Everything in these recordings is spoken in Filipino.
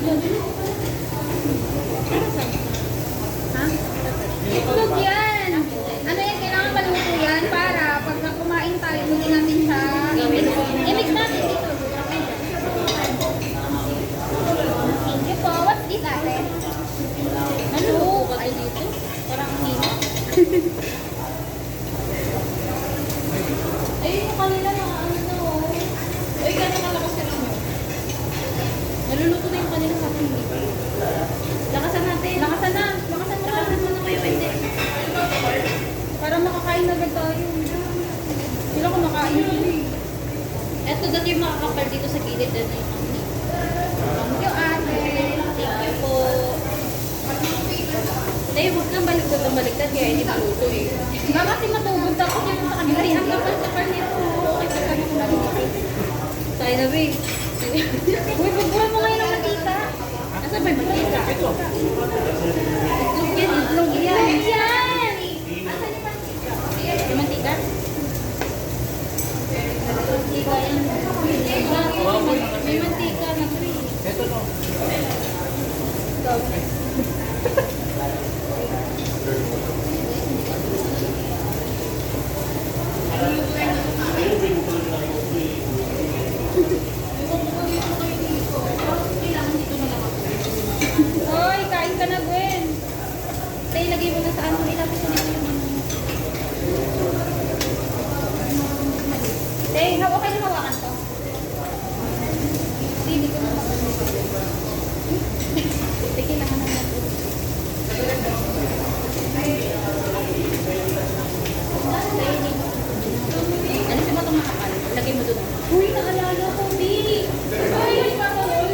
Ha? Itlog yan. Ano yan, kailangan maluto yan para pag kumain tayo, hindi natin siya i-mix natin dito. Thank you po. What's this, ate? Ano? Ay, dito? Parang hina. Ay, yung kanila na ano. Ay, gano'n nalakas ka naman. Naluluto na yung kanila sa akin. Lakasan natin. Lakasan na. Lakasan mo na kayo, hindi. Para makakain na agad tayo. Sila kumakain sila eh. Eto dati yung makakapal dito sa gilid. Ano yung mami? Thank you, ate. Thank you po. Dahil huwag kang baliktad kaya hindi maluto eh. Nga kasi matugod ako dito sa kanila. Ang kapal nito. Okay, pagkano ko nalulaki. Tayo na, babe. Uy, pagbuhan mo ngayon ang matita. Nasaan ba yung mantika? Itlog yan, itlog yan. Yan! Asan Yung yung mantika? mantika? Mantika yan. May mantika na to eh. Ito no. Hoy, kain ka na, Gwen. Tay, lagay mo na sa ano. Ilapit mo na yung ano. Tay, okay na hawakan to. Hindi ko na makamit. Sige lang naman natin. Ano si mo itong makapal? Lagay mo doon. Uy, naalala ko, Bi. Uy, makakawal.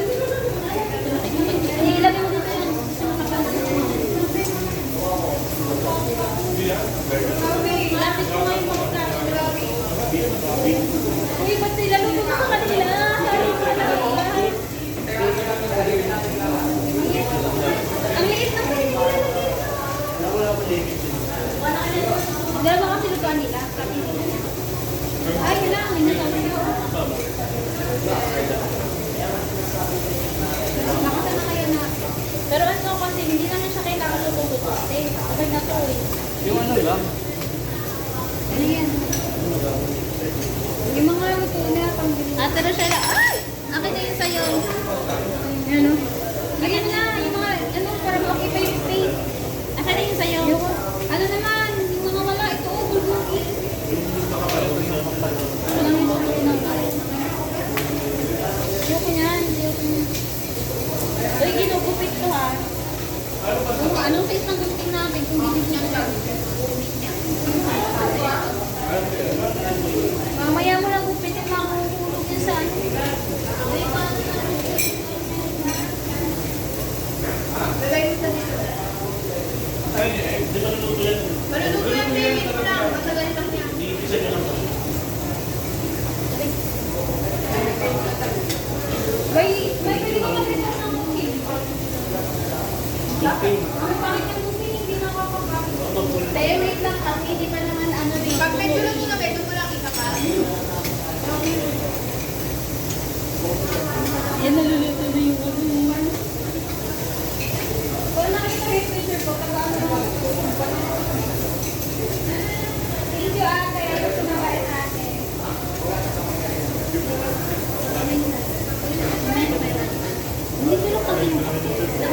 Ilagay mo dito yan. Sa makapal. Lapit mo nga yung makapal. Uy, ba't sila luto ko sa kanila? Sorry pa lang. Ang liit na pwede ko lalagay. Dalawa kasi lutuan nila. Ay, wala. May nasabi ko. Nakasa na kaya na. Pero ano kasi, hindi naman siya kailangan luto-luto. Okay na to eh. Yung ano lang. Ano yan? Yung mga luto na pambili. Ate Rochelle, ay! Akin na yun sa'yo. Ano? Lagyan na. Yung mga, ano, para makita yung space. Akin na yun sa'yo. Yung, ano naman, yung mga wala, ito, bulbuki. Ako lang yung luto ng kahit. Ayoko niyan, ayoko niyan. Uy, ginugupit to ha. Anong size ng gupin natin kung hindi niya siya? Mamaya mo lang gupitin, makukulog yun sa ano. Maluluto yan, baby mo lang. Matagal lang yan. May pwede ka mag-retas ng cooking. Ang pangit ng cooking, hindi nakakapagod. Tayo, wait lang kasi hindi pa naman ano rin. Pag medyo lang muna, medyo mo lang ikapal. Yan, naluluto na yung ano. Kung nakita yung picture ko, tagaan mo lang. Thank you, ate. Gusto na ba ate? Hindi ko lang kasi yung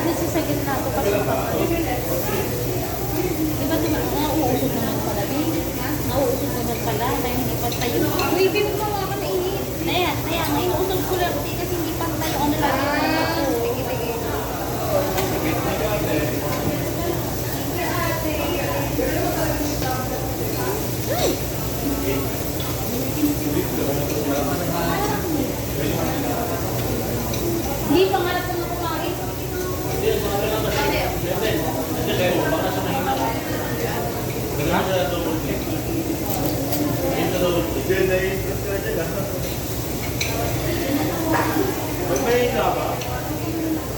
nagsasagin na ako kasi makapal. Diba diba, nauusog naman pala. Nauusog naman pala na hindi pantay yung... Uy, babe, gumawa ka na init. Ayan, inuusog ko lang kasi hindi pantay yung ano lagi ko na ito. Sige, sige. Hindi, pangarap ko na kumain.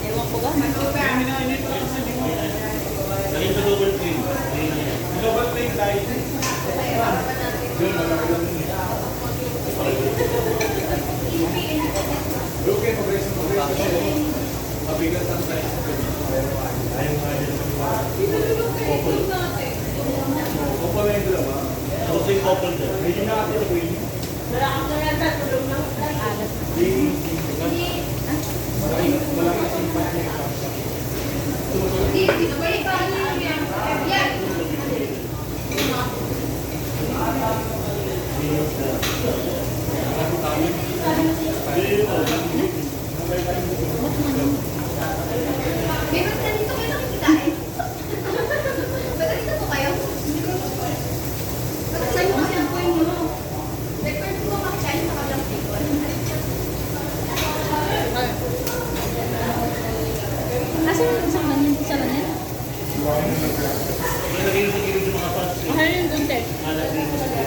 Ewan ko ba? Mabigat ang size. Ayaw nga yun. Couple na yung dalawa. Ako sa yung couple na. Medyo nakakita ko yun. Malaki yung pati. Meron na dito kayo nakikita eh. Ba't dito po kayo? Ba't sa'yo kasi ang point mo? Record mo makikain sa kabilang table. Asa yung isang ganyan sa lanet? Nalagay yung sigilid yung mga fans. Mahal yung gunter. Nalagay yung sigilid.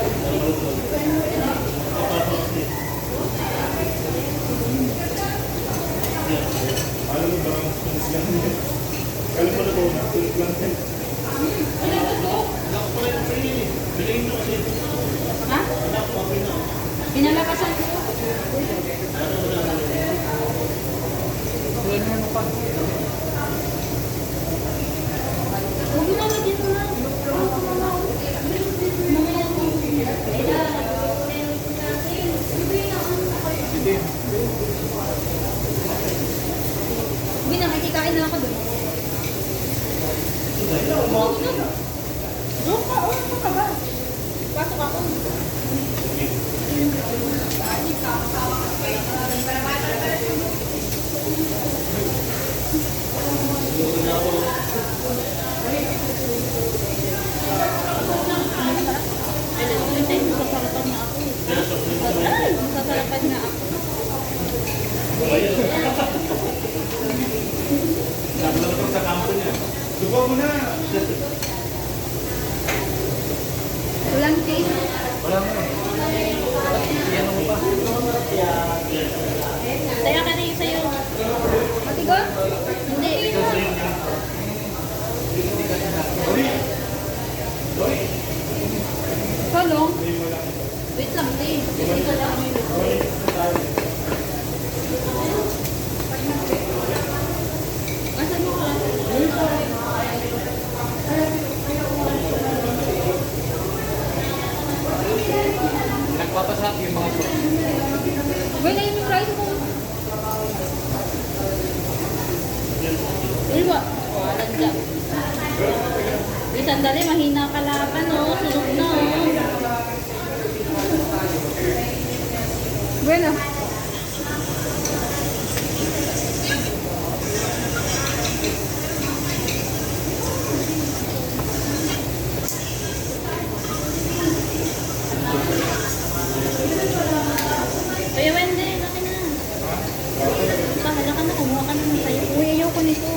Alam mo ba ang fans lang? Alam mo na ba ang fans lang? Anak ko pala yung free yun eh. Bilhin mo kasi. Ha? Anak ko okay na. Pinalakasan ko. Bilhin mo pa. Huwag mo naman dito na. Hindi. Uy, nakikikain na ako doon. Doon ka, doon ka ba? Pasok ako. Masasarapan na ako. Ay, masasarapan na ako. Naglalapag sa kampo niya. Subukan mo na. Walang taste. Wala mo. Yan mo pa. Saya ka na yung sayo. Matigo? Hindi. Kolong? Wait lang, taste. Dito lang. Asan mo ka? Nagpapasat yung mga po. Wait na yung rice ko. Ilwa. Walang dyan. Wait, sandali. Mahina kalaban, oh. Sunog na, oh. Bueno. Kaya Wendy, laki na. Bahala ka na, kumuha ka na ng sayo. Uy, ayoko nito.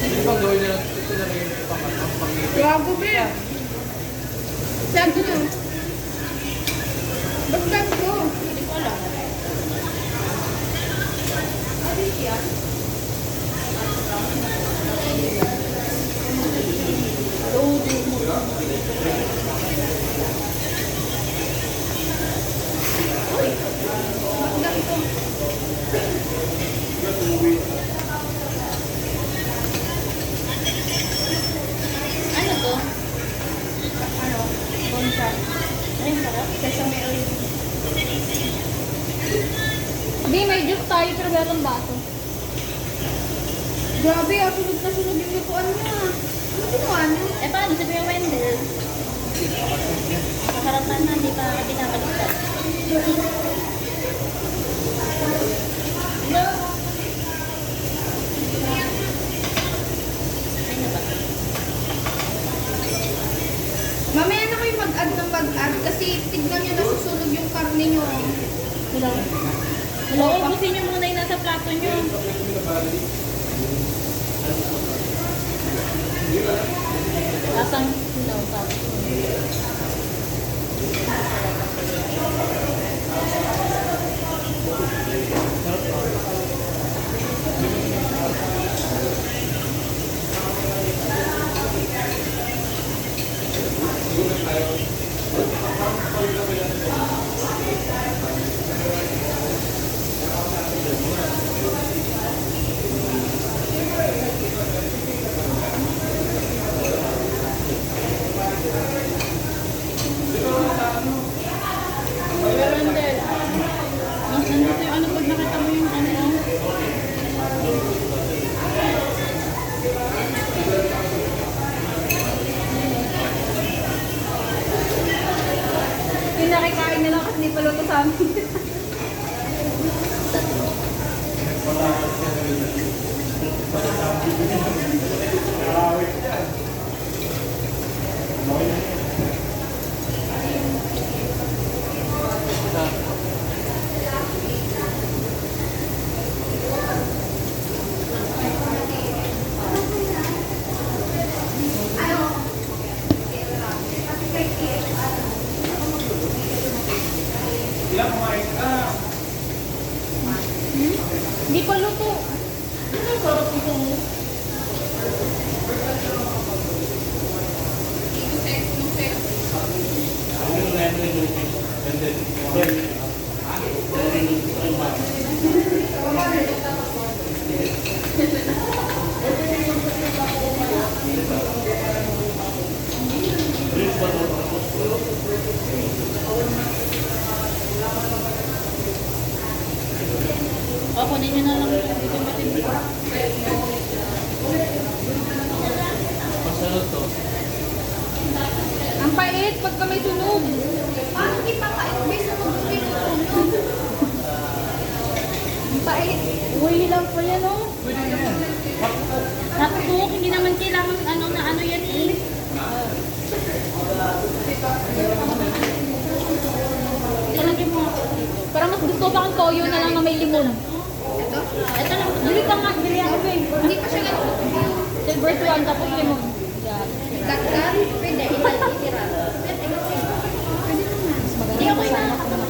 Hindi bang gawin nila ito na rin yung pang-ibig? Gago, Bea. Sabi na. Ba't ganito? Hindi ko alam. Ano to? Ano? Bonsa. Ay, sarap. Sesame oil. Hindi, may juice tayo pero meron baso. Grabe, sunog na sunog yung lutuan niya. Ano ginawa niya? Eh, paano si Kuya Wendell? Masarapan na, hindi pa pinapalitan. No. Ay na ba? Mamaya na kayo mag-add ng mag-add kasi tignan nyo nasusunog yung karne nyo. Hello? Hello? Ubusin niyo muna yung nasa plato niyo. Lasang hilaw tapos. maluto sa amin. Hindi pa luto. O, kunin nyo na lang yung itim-itim. Masarap to. Ang pait pagka may sunog. Paano di pa pait? May sunog yung pinutunog. Ang pait. Uy, lang pa yan, oh. Natutuok, hindi naman kailangan ano yan eh. Talagyan mo ako dito. Parang mas gusto pa ang toyo na lang na may limon. Ito? Ito lang. Bili ka nga, bili ako eh. Hindi pa siya ganito. Silver swan tapos limon. Yan. Dagdag? Pwede. Itira. Pwede naman. Hindi ako nakakatamad.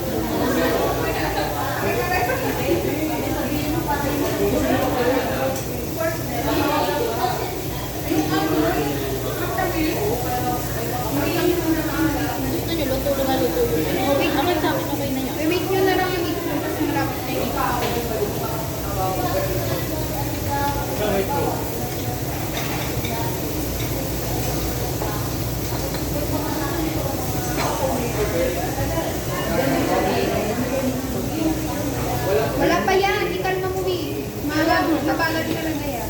Gusto nyo, luto na luto yun. Okay, okay sa akin, okay na yan. Wait nyo na lang yung itlog kasi marapit na yung wala pa yan, ikalma mo eh. Mabalag ka lang na yan.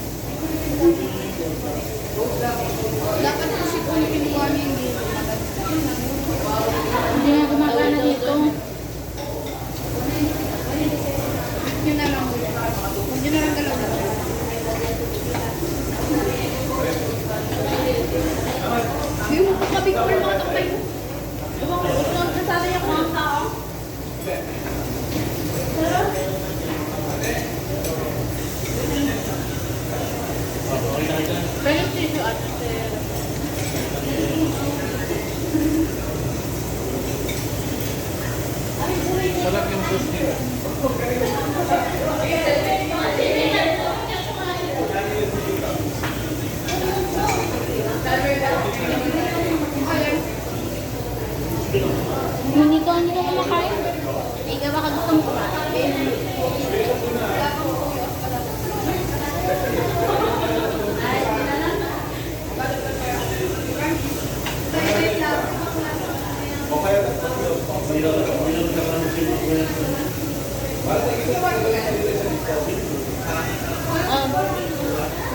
Dapat kasi kung pinuha niyo yung dito. Hindi na gumagana dito. Huwag nyo na lang. Huwag nyo na lang dalawa. Yung kapig ko mga takbay mo. Ewan ko, gusto ang kasali yung mga tao. Pero tissue at Sarap yung sauce nila. hindi ko kumakain. Hindi ka baka gusto mo kumain.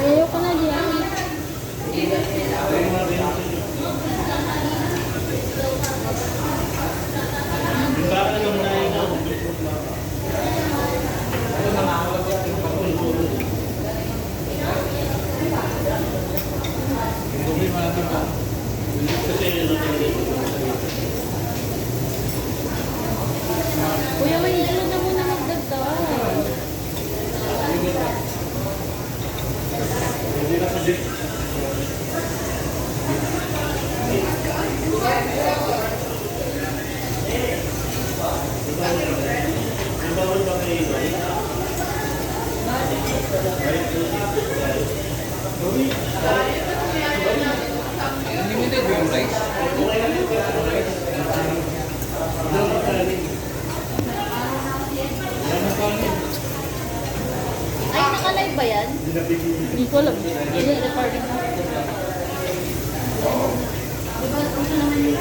Ayaw ko na diyan. Kuya, may dalo na muna magdagdag. Unlimited yung rice. Ay, naka-live ba yan? Hindi ko alam. Hindi, recording na. Diba, gusto naman yung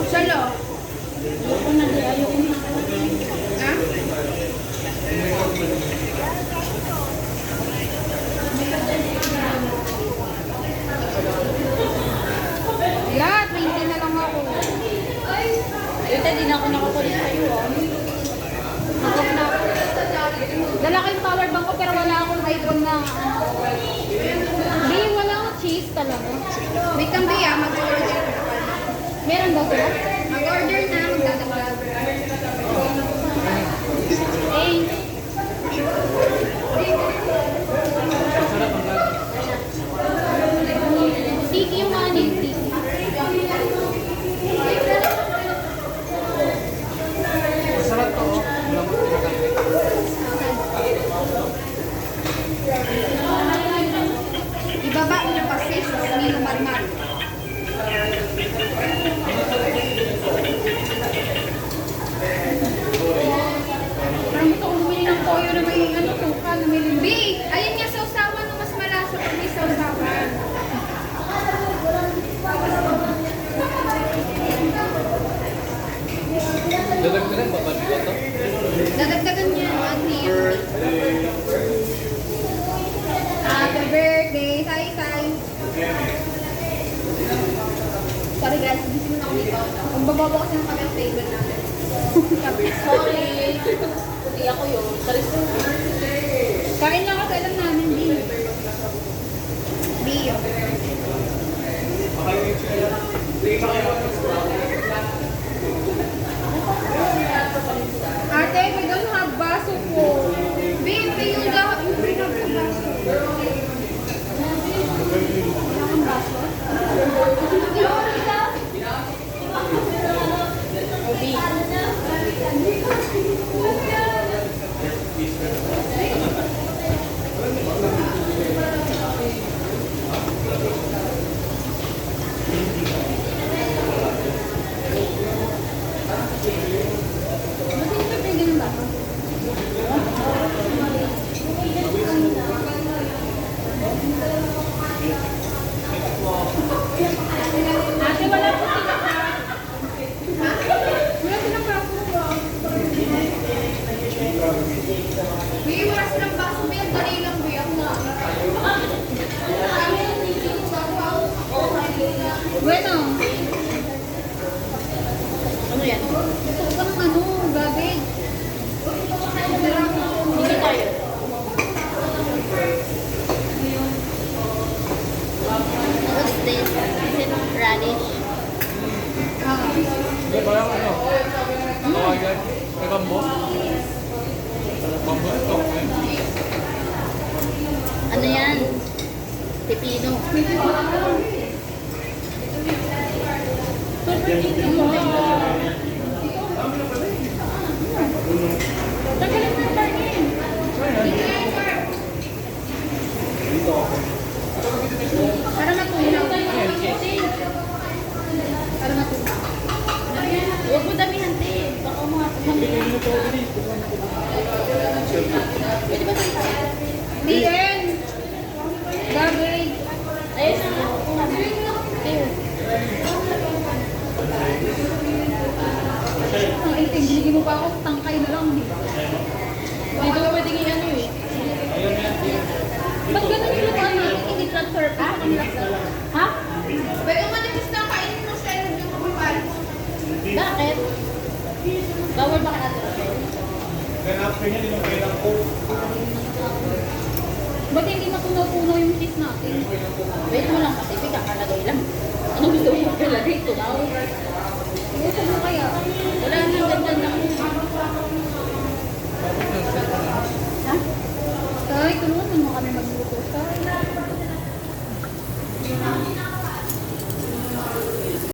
Salo. Ayoko na talaga. May kambiya, mag-order. Meron daw sila? Mag-order na, magdadagdag. Eh, tiki yung mga tiki. Masarap to, oh. Lamot kinakain. Ibaba mo yung pasis, hindi mo marmar. Parang gusto kong bumili ng toyo na may ano, suka na may limbi. Ayun nga, sausawan no, mas malasa pag may sausawan. Dadagdagan ba ba to? Dadagdagan niya, Auntie. Happy birthday, Sai-Sai. Sorry guys, busy muna ako dito. Ang bababa kasi ng kami table natin. Sorry. Hindi ako yun. Kain lang kasi alam namin, Bi. Bi. Ate, we don't have baso po. Bi, pay yung lahat yung pinag sa baso. Wala kang baso? Obi. Ba't hindi pa pwede ng baso? Ate, wala po sila pa. Ha? Wala silang baso. May wala silang baso ba yan? Dali lang ba yan? Bueno. Ano yan? Gusto ko ng ano, gabig. Hindi tayo. What's this? Is it radish? Hindi ba yung ano? Tawagan? Kagambo? Bambo ito. Ano yan? Pepino. Tagalin mo yung kanin. Para matunaw. Para matunaw. Huwag mo damihan, te. Baka mga Pwede ba tayo? Bien. Gabig. Ayun na. Ayun. Ang itig, binigyan mo pa ako tangka.